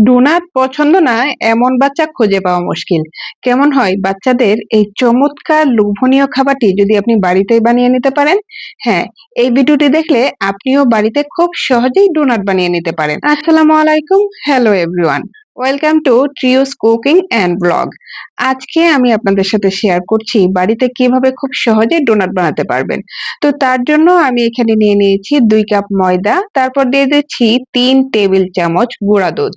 Donut পছন্দ না এমন বাচ্চা খুঁজে পাওয়া মুশকিল। কেমন হয় বাচ্চাদের এই চমৎকার লোভনীয় খাবারটি যদি আপনি বাড়িতেই বানিয়ে নিতে পারেন? হ্যাঁ, এই ভিডিওটি দেখলে আপনিও বাড়িতে খুব সহজেই ডোনাট বানিয়ে নিতে পারেন। আসসালামু আলাইকুম, hello everyone. Welcome to trio's cooking and blog. আজকে আমি আপনাদের সাথে শেয়ার করছি বাড়িতে কিভাবে খুব সহজে ডোনাট বানাতে পারবেন। তো তার জন্য আমি এখানে নিয়ে নিয়েছি 2 কাপ ময়দা, তারপর দিয়ে দিচ্ছি 3 টেবিল চামচ গুঁড়া দুধ।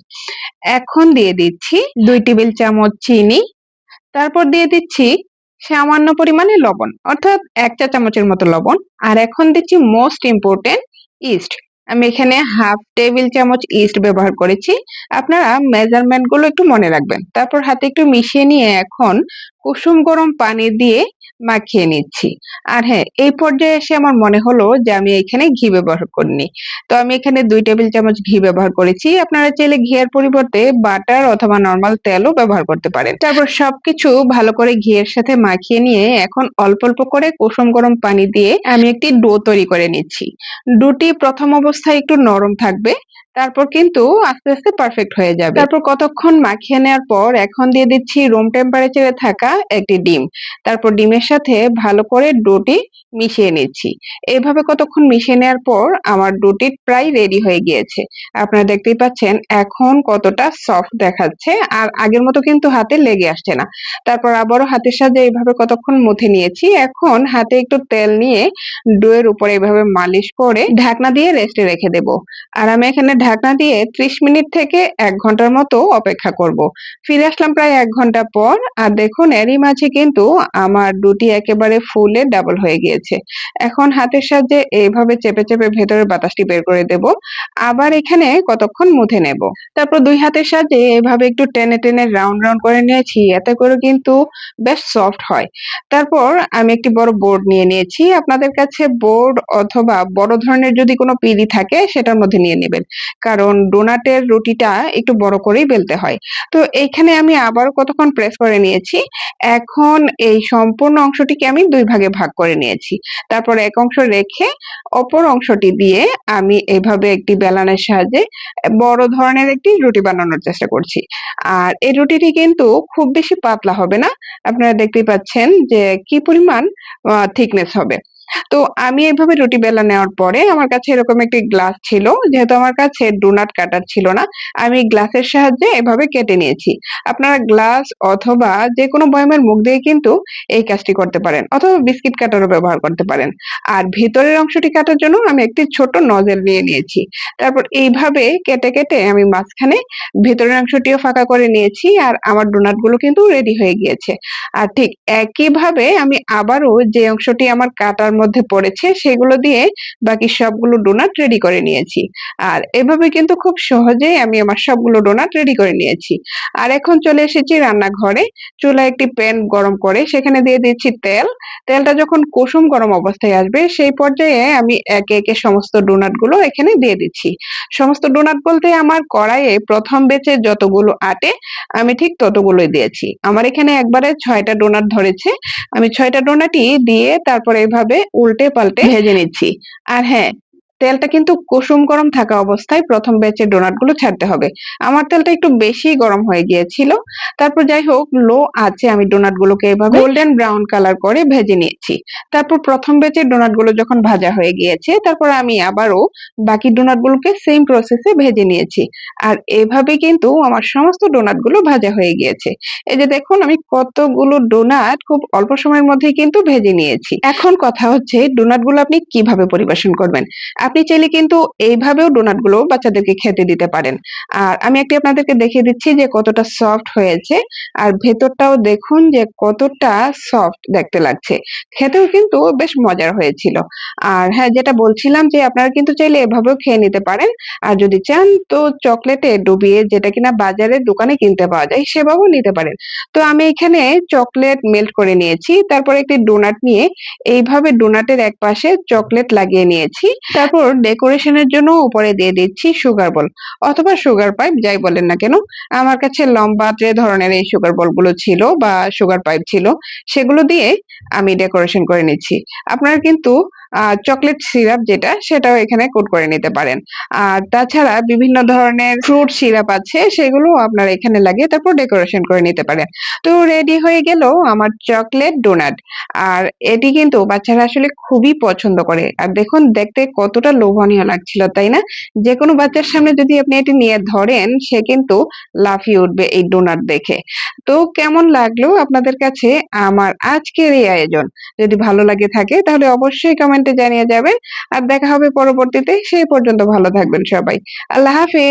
এখন দিয়ে দিচ্ছি 2 টেবিল চামচ চিনি, তারপর দিয়ে দিচ্ছি সামান্য পরিমাণে লবণ, অর্থাৎ 1 চা চামচের মতো লবণ। আর এখন দিচ্ছি মোস্ট ইম্পোর্টেন্ট ইস্ট। আমি এখানে হাফ টেবিল চামচ ইস্ট ব্যবহার করেছি। আপনারা মেজারমেন্ট গুলো একটু মনে রাখবেন। তারপর হাতে একটু মিশিয়ে নিয়ে এখন কুসুম গরম পানি দিয়ে মাখিয়ে নিচ্ছি। আর হ্যাঁ, এই পর্যায়ে এসে আমার মনে হলো যে আমি এখানে ঘি ব্যবহার করিনি। তো আমি এখানে 2 টেবিল চামচ ঘি ব্যবহার করেছি। আপনারা চাইলে ঘিয়ের পরিবর্তে বাটার অথবা নরমাল তেলও ব্যবহার করতে পারেন। তারপর সবকিছু ভালো করে ঘিয়ের সাথে মাখিয়ে নিয়ে এখন অল্প অল্প করে কুসুম গরম পানি দিয়ে আমি একটি ডো তৈরি করে নিচ্ছি। ডোটি প্রথম অবস্থায় একটু নরম থাকবে, তারপর কিন্তু আস্তে আস্তে পারফেক্ট হয়ে যাবে। তারপর কতক্ষণ মাখিয়ে নেওয়ার পর এখন দিয়ে দিচ্ছি রুম টেম্পারেচারে থাকা একটি ডিম। তারপর ডিমের সাথে ভালো করে ডোটি মিশিয়ে নিচ্ছি। এইভাবে কতক্ষণ মিশিয়ে নেওয়ার পর আমার ডোটি প্রায় রেডি হয়ে গিয়েছে। আপনারা দেখতেই পাচ্ছেন এখন কতটা সফট দেখাচ্ছে, আর আগের মতো কিন্তু হাতে লেগে আসছে না। তারপর আবারও হাতের সাহায্যে এইভাবে কতক্ষণ মুথে নিয়েছি। এখন হাতে একটু তেল নিয়ে ডোয়ের উপরে এভাবে মালিশ করে ঢাকনা দিয়ে রেস্টে রেখে দেব। আর আমি এখানে ঢাকনা দিয়ে 30 মিনিট থেকে 1 ঘন্টার মতো অপেক্ষা করব। ফিরে আসলাম প্রায় 1 ঘন্টা পর, আর দেখুন এরই মাঝে কিন্তু আমার ডোটি একেবারে ফুলে ডাবল হয়ে গিয়েছে। এখন হাতের সাহায্যে এইভাবে চেপে চেপে ভেতরের বাতাসটি বের করে দেব। আবার এখানে কতক্ষণ মুথে নেব। তারপর 2 হাতের সাহায্যে এভাবে একটু টেনে টেনে রাউন্ড রাউন্ড করে নিয়েছি, এতে করে কিন্তু বেশ সফট হয়। তারপর আমি একটি বড় বোর্ড নিয়ে নিয়েছি। আপনাদের কাছে বোর্ড অথবা বড় ধরনের যদি কোনো পিঁড়ি থাকে সেটার মধ্যে নিয়ে নেবেন, কারণ ডোনাটের রুটিটা একটু বড় করেই বেলতে হয়। তো এইখানে আমি আবারও কতক্ষণ প্রেস করে নিয়েছি। এখন এই সম্পূর্ণ অংশটিকে আমি 2 ভাগে ভাগ করে নিয়েছি। তারপর এক অংশ রেখে অপর অংশটি দিয়ে আমি এভাবে একটি বেলনের সাহায্যে বড় ধরনের একটি রুটি বানানোর চেষ্টা করছি। আর এই রুটিটি কিন্তু খুব বেশি পাতলা হবে না। আপনারা দেখতেই পাচ্ছেন যে কি পরিমাণ থিকনেস হবে। তো আমি এভাবে রুটি বেলা নেওয়ার পরে আমার কাছে এরকম একটি গ্লাস ছিল। যেহেতু আমার কাছে ডোনাট কাটার ছিল না, আমি গ্লাসের সাহায্যে এভাবে কেটে নিয়েছি। আপনারা গ্লাস অথবা যেকোনো বয়মের মুখ দিয়ে কিন্তু এই কাজটি করতে পারেন, অথবা বিস্কিট কাটারও ব্যবহার করতে পারেন। আর ভিতরের অংশটি কাটার জন্য আমি একটি ছোট নজেল নিয়ে নিয়েছি। তারপর এইভাবে কেটে কেটে আমি মাঝখানে ভেতরের অংশটিও ফাঁকা করে নিয়েছি, আর আমার ডোনাট গুলো কিন্তু রেডি হয়ে গিয়েছে। আর ঠিক একইভাবে আমি আবারও যে অংশটি আমার কাটার মধ্যে পড়েছে সেগুলো দিয়ে বাকি সবগুলো ডোনাট রেডি করে নিয়েছি। আর এভাবে কিন্তু খুব সহজেই আমি আমার সবগুলো ডোনাট রেডি করে নিয়েছি। আর এখন চলে এসেছি রান্নাঘরে। চুলায় একটি প্যান গরম করে সেখানে দিয়ে দিচ্ছি তেল। তেলটা যখন কুসুম গরম অবস্থায় আসবে সেই পর্যায়ে আমি একে একে সমস্ত ডোনাট গুলো এখানে দিয়ে দিচ্ছি। সমস্ত ডোনাট বলতে আমার কড়াইয়ে প্রথম বেচে যতগুলো আটে আমি ঠিক ততগুলোই দিয়েছি। আমার এখানে একবারে 6টা ডোনাট ধরেছে। আমি 6টা ডোনাটই দিয়ে তারপর এভাবে উল্টে পাল্টে ভেজে নিচ্ছি। আর হ্যাঁ, তেলটা কিন্তু কুসুম গরম থাকা অবস্থায় প্রথম ব্যাচের ডোনাট গুলো ছাড়তে হবে। আমার তেলটা একটু বেশি গরম হয়ে গিয়েছিল। তারপর যাই হোক, লো আছে আমি ডোনাট গুলোকে এভাবে গোল্ডেন ব্রাউন কালার করে ভেজে নিয়েছি। তারপর প্রথম ব্যাচের ডোনাট গুলো যখন ভাজা হয়ে গিয়েছে, তারপর আমি আবারও বাকি ডোনাট গুলোকে সেম প্রসেসে ভেজে নিয়েছি। আর এভাবে কিন্তু আমার সমস্ত ডোনাট গুলো ভাজা হয়ে গিয়েছে। এই যে দেখুন আমি কতগুলো ডোনাট খুব অল্প সময়ের মধ্যেই কিন্তু ভেজে নিয়েছি। এখন কথা হচ্ছে ডোনাট গুলো আপনি কিভাবে পরিবেশন করবেন। আপনি চাইলে কিন্তু এইভাবেও ডোনাট গুলো বাচ্চাদেরকে খেতে দিতে পারেন। আর আমি একটি আপনাদেরকে দেখিয়ে দিচ্ছি যে কতটা সফট হয়েছে, আর ভেতরটাও দেখুন যে কতটা সফট দেখতে লাগছে। খেতেও কিন্তু বেশ মজার হয়েছিল। আর হ্যাঁ, যেটা বলছিলাম যে আপনারা কিন্তু চাইলে এভাবেও খেয়ে নিতে পারেন। আর যদি চান তো চকলেটে ডুবিয়ে, যেটা কিনা বাজারে দোকানে কিনতে পাওয়া যায়, সেভাবেও নিতে পারেন। তো আমি এখানে চকলেট মেল্ট করে নিয়েছি। তারপর একটি ডোনাট নিয়ে এইভাবে ডোনাটের এক পাশে চকলেট লাগিয়ে নিয়েছি। তারপর তারপর ডেকোরেশনের জন্য উপরে দিয়ে দিচ্ছি সুগার বল অথবা সুগার পাইপ, যাই বলেন না কেন। আমার কাছে লম্বা যে ধরনের এই সুগার বলগুলো ছিল বা সুগার পাইপ ছিল, সেগুলো দিয়ে আমি ডেকোরেশন করে নিচ্ছি। আপনারা কিন্তু চকলেট সিরাপ যেটা, সেটাও এখানে কোট করে নিতে পারেন। আর তাছাড়া বিভিন্ন ধরনের ফ্রুট সিরাপ আছে, সেগুলো আপনারা এখানে লাগিয়ে তারপর ডেকোরেশন করে নিতে পারেন। তো রেডি হয়ে গেল আমার চকলেট ডোনাট। আর এটি কিন্তু বাচ্চারা আসলে খুবই পছন্দ করে। আর দেখুন দেখতে কতটা লোভনীয় লাগছিল, তাই না? যেকোনো বাচ্চার সামনে যদি আপনি এটি নিয়ে ধরেন, সে কিন্তু লাফিয়ে উঠবে এই ডোনাট দেখে। তো কেমন লাগলো আপনাদের কাছে আমার আজকের এই আয়োজন? যদি ভালো লাগে থাকে তাহলে অবশ্যই কমেন্টে জানিয়ে যাবেন। আর দেখা হবে পরবর্তীতে। সেই পর্যন্ত ভালো থাকবেন সবাই। আল্লাহ হাফেজ।